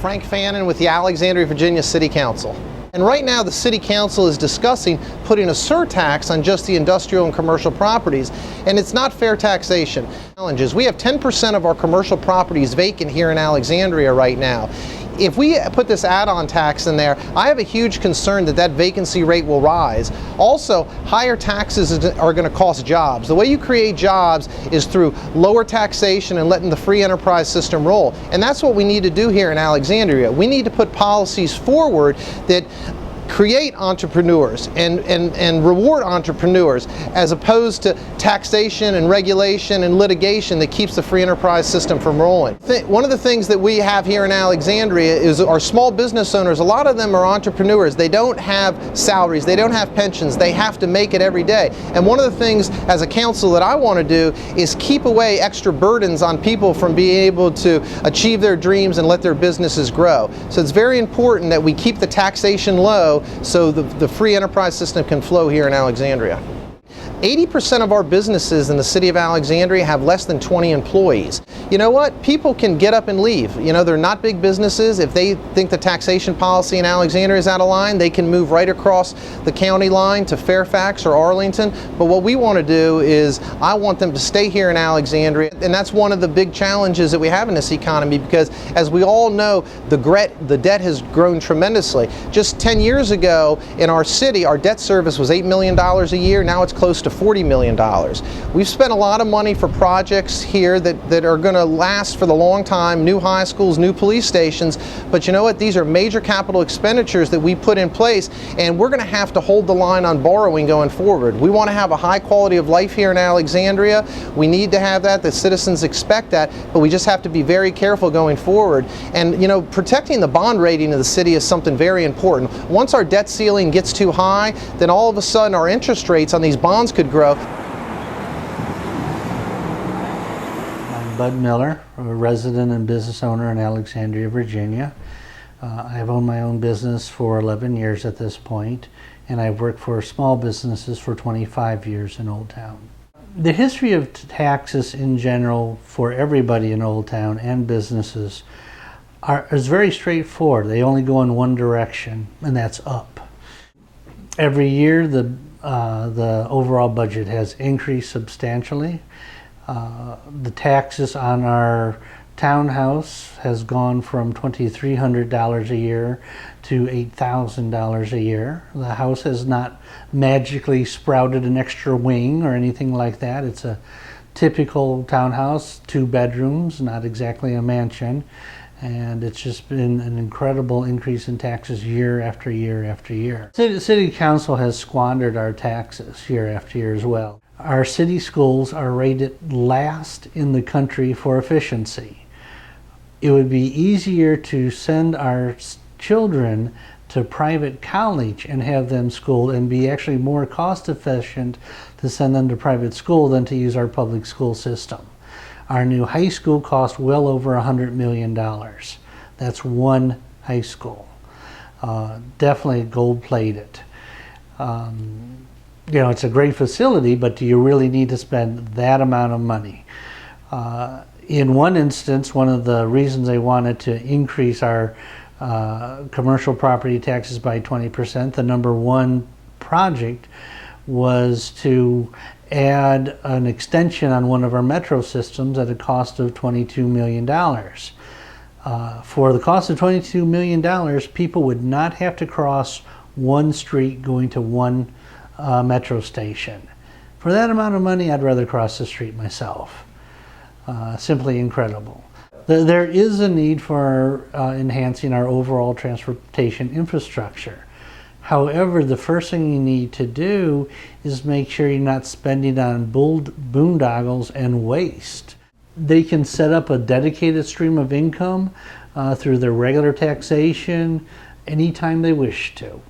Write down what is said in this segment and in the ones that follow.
Frank Fannin with the Alexandria, Virginia City Council. And right now the City Council is discussing putting a surtax on just the industrial and commercial properties, and it's not fair taxation. Challenges. We have 10% of our commercial properties vacant here in Alexandria right now. If we put this add-on tax in there, I have a huge concern that that vacancy rate will rise. Also, higher taxes are going to cost jobs. The way you create jobs is through lower taxation and letting the free enterprise system roll. And that's what we need to do here in Alexandria. We need to put policies forward that create entrepreneurs and reward entrepreneurs, as opposed to taxation and regulation and litigation that keeps the free enterprise system from rolling. One of the things that we have here in Alexandria is our small business owners. A lot of them are entrepreneurs. They don't have salaries, they don't have pensions, they have to make it every day. And one of the things as a council that I want to do is keep away extra burdens on people from being able to achieve their dreams and let their businesses grow. So it's very important that we keep the taxation low so the free enterprise system can flow here in Alexandria. 80% of our businesses in the city of Alexandria have less than 20 employees. You know what? People can get up and leave. You know, they're not big businesses. If they think the taxation policy in Alexandria is out of line, they can move right across the county line to Fairfax or Arlington. But what we want to do is, I want them to stay here in Alexandria. And that's one of the big challenges that we have in this economy, because as we all know, the debt has grown tremendously. Just 10 years ago in our city, our debt service was $8 million a year. Now it's close to $40 million. We've spent a lot of money for projects here that are going to last for the long time, new high schools, new police stations, but you know what? These are major capital expenditures that we put in place, and we're going to have to hold the line on borrowing going forward. We want to have a high quality of life here in Alexandria. We need to have that. The citizens expect that, but we just have to be very careful going forward. And you know, protecting the bond rating of the city is something very important. Once our debt ceiling gets too high, then all of a sudden our interest rates on these bonds could grow. I'm Bud Miller, a resident and business owner in Alexandria, Virginia. I have owned my own business for 11 years at this point, and I've worked for small businesses for 25 years in Old Town. The history of taxes in general for everybody in Old Town and businesses is very straightforward. They only go in one direction, and that's up. Every year the overall budget has increased substantially. The taxes on our townhouse has gone from $2,300 a year to $8,000 a year. The house has not magically sprouted an extra wing or anything like that. It's a typical townhouse, 2 bedrooms, not exactly a mansion. And it's just been an incredible increase in taxes year after year after year. The City Council has squandered our taxes year after year as well. Our city schools are rated last in the country for efficiency. It would be easier to send our children to private college and have them schooled, and be actually more cost efficient to send them to private school than to use our public school system. Our new high school cost well over $100 million. That's one high school. Definitely gold-plated. You know, it's a great facility, but do you really need to spend that amount of money? In one instance, one of the reasons they wanted to increase our commercial property taxes by 20%, the number one project was to add an extension on one of our metro systems at a cost of $22 million. For the cost of $22 million, people would not have to cross one street going to one metro station. For that amount of money, I'd rather cross the street myself. Simply incredible. There is a need for enhancing our overall transportation infrastructure. However, the first thing you need to do is make sure you're not spending on boondoggles and waste. They can set up a dedicated stream of income through their regular taxation anytime they wish to.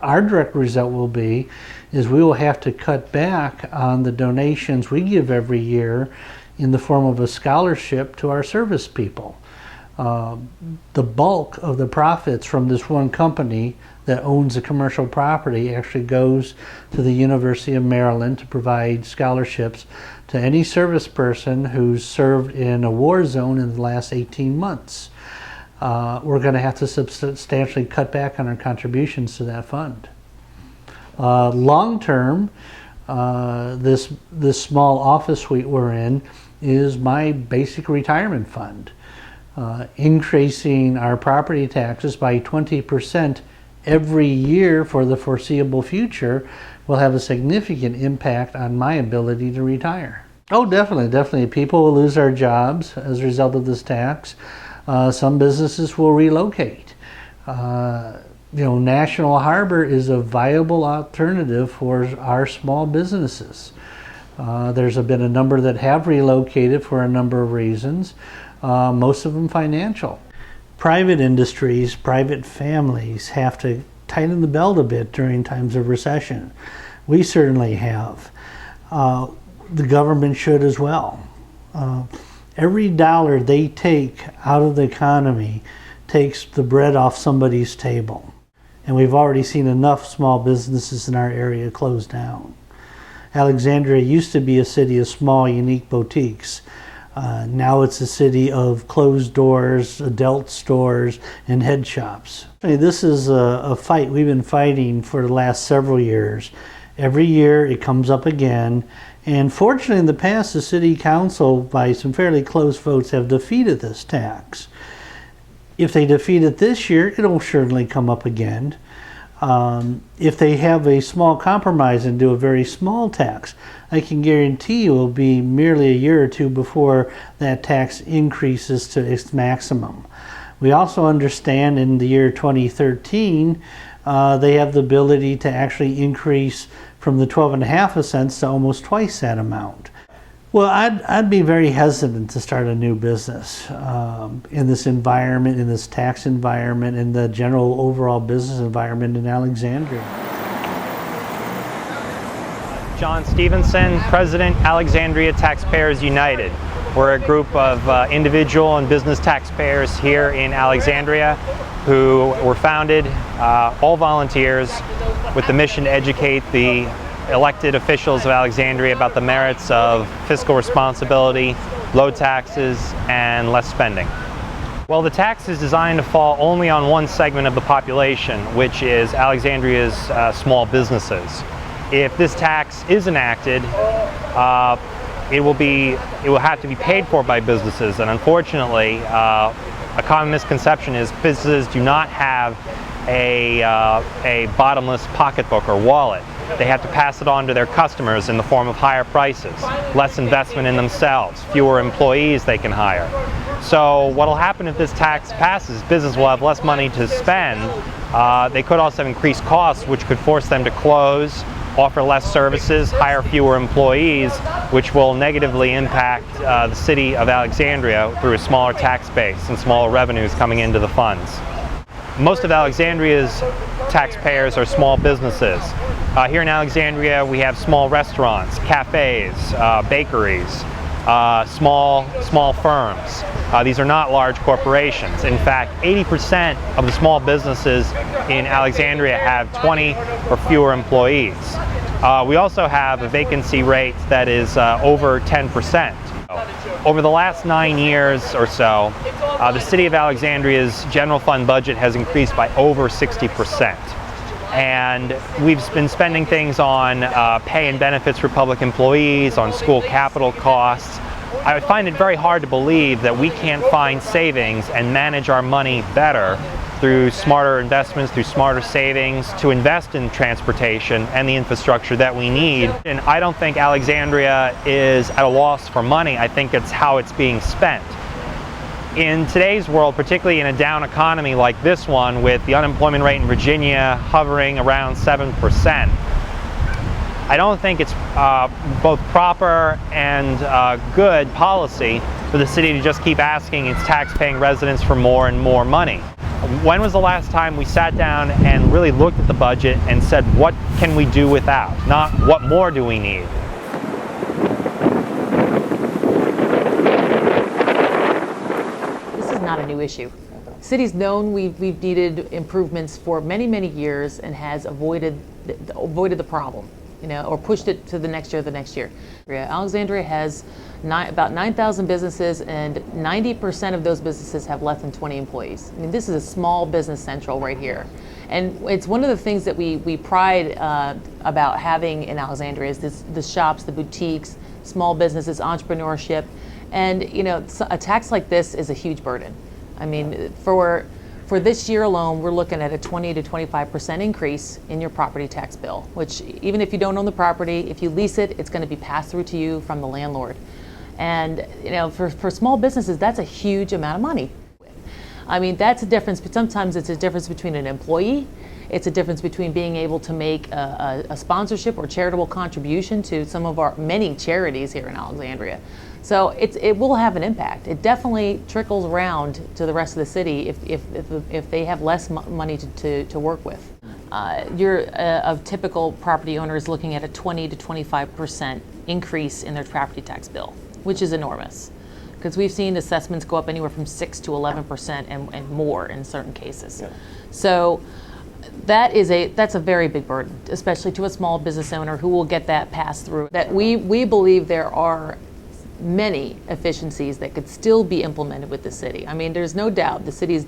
Our direct result will be is we will have to cut back on the donations we give every year in the form of a scholarship to our service people. The bulk of the profits from this one company that owns a commercial property actually goes to the University of Maryland to provide scholarships to any service person who's served in a war zone in the last 18 months. we're going to have to substantially cut back on our contributions to that fund. Long term, this small office suite we're in is my basic retirement fund. Increasing our property taxes by 20% every year for the foreseeable future will have a significant impact on my ability to retire. Oh, definitely. People will lose their jobs as a result of this tax. Some businesses will relocate. National Harbor is a viable alternative for our small businesses. There's been a number that have relocated for a number of reasons, most of them financial. Private industries, private families have to tighten the belt a bit during times of recession. We certainly have. The government should as well. Every dollar they take out of the economy takes the bread off somebody's table. And we've already seen enough small businesses in our area close down. Alexandria used to be a city of small, unique boutiques. Now it's a city of closed doors, adult stores, and head shops. This is a fight we've been fighting for the last several years. Every year it comes up again. And fortunately in the past, the City Council, by some fairly close votes, have defeated this tax. If they defeat it this year, it'll certainly come up again. If they have a small compromise and do a very small tax, I can guarantee you it will be merely a year or two before that tax increases to its maximum. We also understand in the year 2013, they have the ability to actually increase from the 12.5 cents to almost twice that amount. Well, I'd be very hesitant to start a new business in this environment, in this tax environment, in the general overall business environment in Alexandria. John Stevenson, President, Alexandria Taxpayers United. We're a group of individual and business taxpayers here in Alexandria who were founded, all volunteers, with the mission to educate the elected officials of Alexandria about the merits of fiscal responsibility, low taxes, and less spending. Well, the tax is designed to fall only on one segment of the population, which is Alexandria's small businesses. If this tax is enacted, it will have to be paid for by businesses, and unfortunately, a common misconception is businesses do not have a bottomless pocketbook or wallet. They have to pass it on to their customers in the form of higher prices, less investment in themselves, fewer employees they can hire. So what will happen if this tax passes? Business will have less money to spend. They could also have increased costs, which could force them to close, offer less services, hire fewer employees, which will negatively impact the city of Alexandria through a smaller tax base and smaller revenues coming into the funds. Most of Alexandria's taxpayers are small businesses. Here in Alexandria, we have small restaurants, cafes, bakeries, small firms. These are not large corporations. In fact, 80% of the small businesses in Alexandria have 20 or fewer employees. We also have a vacancy rate that is over 10%. Over the last 9 years or so, the City of Alexandria's general fund budget has increased by over 60%. And we've been spending things on pay and benefits for public employees, on school capital costs. I find it very hard to believe that we can't find savings and manage our money better through smarter investments, through smarter savings, to invest in transportation and the infrastructure that we need. And I don't think Alexandria is at a loss for money. I think it's how it's being spent. In today's world, particularly in a down economy like this one, with the unemployment rate in Virginia hovering around 7%, I don't think it's both proper and good policy for the city to just keep asking its tax-paying residents for more and more money. When was the last time we sat down and really looked at the budget and said, what can we do without? Not what more do we need? This is not a new issue. The city's known we've needed improvements for many, many years and has avoided the problem. or pushed it to the next year. Alexandria has about 9,000 businesses, and 90% of those businesses have less than 20 employees. I mean, this is a small business central right here. And it's one of the things that we pride about having in Alexandria is the shops, the boutiques, small businesses, entrepreneurship. And, a tax like this is a huge burden. I mean, for this year alone, we're looking at a 20 to 25% increase in your property tax bill, which even if you don't own the property, if you lease it, it's going to be passed through to you from the landlord. And, for small businesses, that's a huge amount of money. I mean, that's a difference, but sometimes it's a difference between an employee. It's a difference between being able to make a sponsorship or charitable contribution to some of our many charities here in Alexandria. So it will have an impact. It definitely trickles around to the rest of the city if they have less money to work with. A typical property owner is looking at a 20 to 25% increase in their property tax bill, which is enormous. Because we've seen assessments go up anywhere from 6 to 11% and more in certain cases. Yeah. So that's a very big burden, especially to a small business owner who will get that passed through. That we believe there are many efficiencies that could still be implemented with the city. I mean, there's no doubt the city's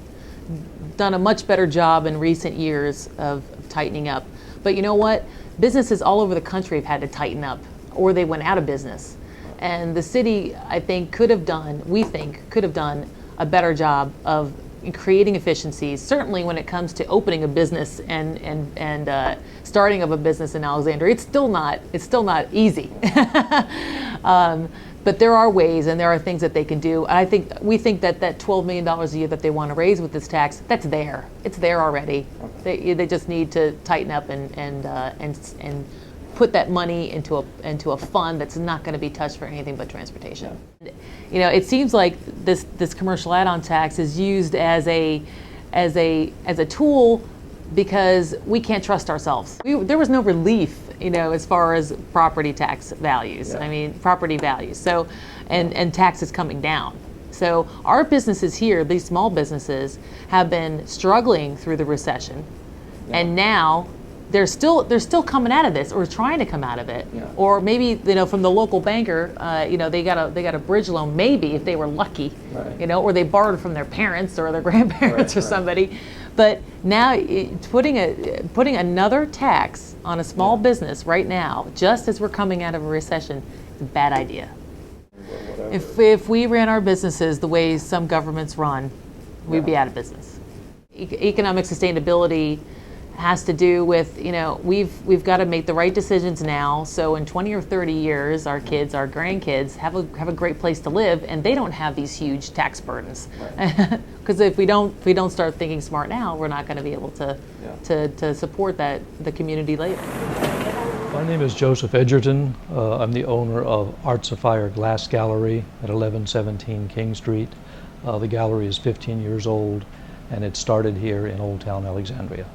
done a much better job in recent years of tightening up. But you know what? Businesses all over the country have had to tighten up, or they went out of business. And the city, we think, could have done a better job of creating efficiencies, certainly when it comes to opening a business and starting of a business in Alexandria. It's still not easy. But there are ways and there are things that they can do. And we think that $12 million a year that they want to raise with this tax, that's there. It's there already. They just need to tighten up and put that money into a fund that's not going to be touched for anything but transportation. Yeah. It seems like this commercial add-on tax is used as a tool because we can't trust ourselves. There was no relief, as far as property tax values. Yeah. I mean, property values. So, and taxes coming down. So our businesses here, these small businesses, have been struggling through the recession, and now they're still coming out of this, or trying to come out of it, or maybe from the local banker, they got a bridge loan, maybe if they were lucky, right. Or they borrowed from their parents or their grandparents or somebody. But now putting another tax on a small business right now, just as we're coming out of a recession, is a bad idea. If we ran our businesses the way some governments run, we'd be out of business. Economic sustainability has to do with, we've got to make the right decisions now, so in 20 or 30 years our kids, our grandkids have a great place to live, and they don't have these huge tax burdens. Because if we don't start thinking smart now, we're not going to be able to support the community later. My name is Joseph Edgerton. I'm the owner of Art Sapphire Glass Gallery at 1117 King Street. The gallery is 15 years old, and it started here in Old Town Alexandria.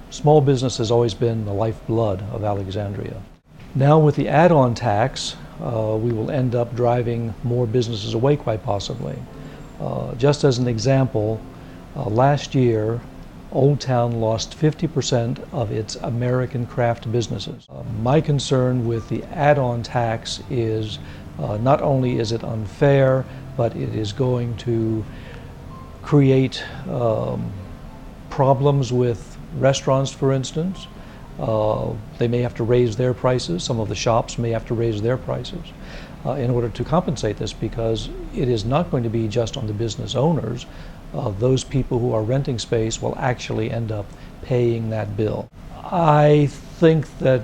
Small business has always been the lifeblood of Alexandria. Now with the add-on tax, we will end up driving more businesses away, quite possibly. Just as an example, last year, Old Town lost 50% of its American craft businesses. My concern with the add-on tax is not only is it unfair, but it is going to create problems with restaurants, for instance. They may have to raise their prices. Some of the shops may have to raise their prices in order to compensate this, because it is not going to be just on the business owners. Those people who are renting space will actually end up paying that bill. I think that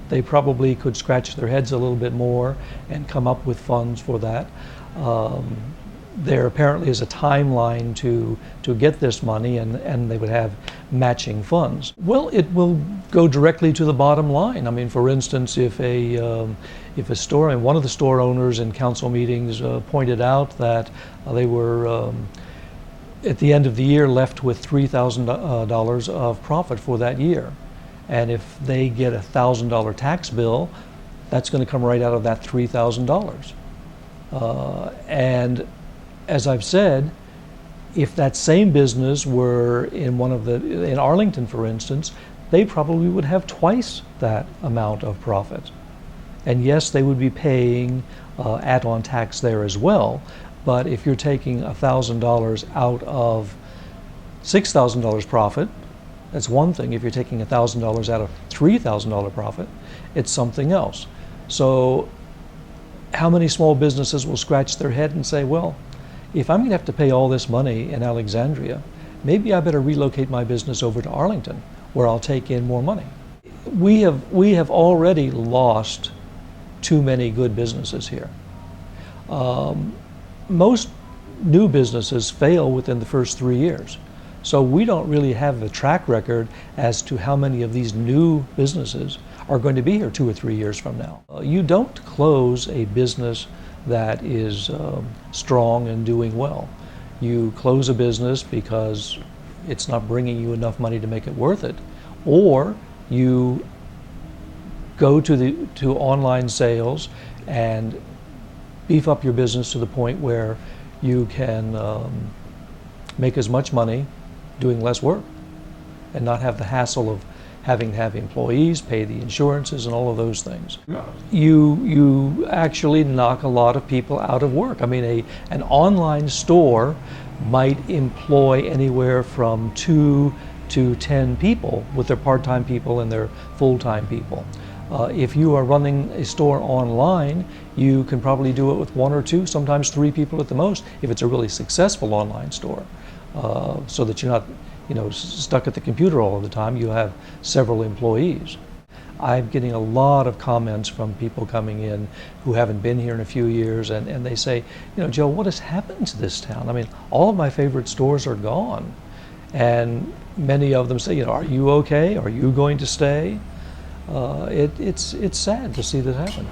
they probably could scratch their heads a little bit more and come up with funds for that. There apparently is a timeline to get this money, and they would have matching funds. Well, it will go directly to the bottom line. I mean, for instance, if a store, and one of the store owners in council meetings pointed out that they were at the end of the year left with $3,000 of profit for that year, and if they get a $1,000 tax bill, that's going to come right out of that $3,000. And as I've said, if that same business were in Arlington, for instance, they probably would have twice that amount of profit. And yes, they would be paying add-on tax there as well, but if you're taking $1,000 out of $6,000 profit, that's one thing. If you're taking $1,000 out of $3,000 profit, it's something else. So how many small businesses will scratch their head and say, well, if I'm going to have to pay all this money in Alexandria, maybe I better relocate my business over to Arlington, where I'll take in more money. We have already lost too many good businesses here. Most new businesses fail within the first 3 years. So we don't really have a track record as to how many of these new businesses are going to be here 2 or 3 years from now. You don't close a business that is strong and doing well. You close a business because it's not bringing you enough money to make it worth it, or you go to online sales and beef up your business to the point where you can make as much money doing less work and not have the hassle of having to have employees, pay the insurances and all of those things. You actually knock a lot of people out of work. I mean, an online store might employ anywhere from 2 to 10 people with their part-time people and their full-time people. If you are running a store online, you can probably do it with 1 or 2, sometimes 3 people at the most, if it's a really successful online store, so that you're not, stuck at the computer all of the time. You have several employees. I'm getting a lot of comments from people coming in who haven't been here in a few years, and they say, Joe, what has happened to this town? I mean, all of my favorite stores are gone. And many of them say, are you okay? Are you going to stay? It's sad to see that happen.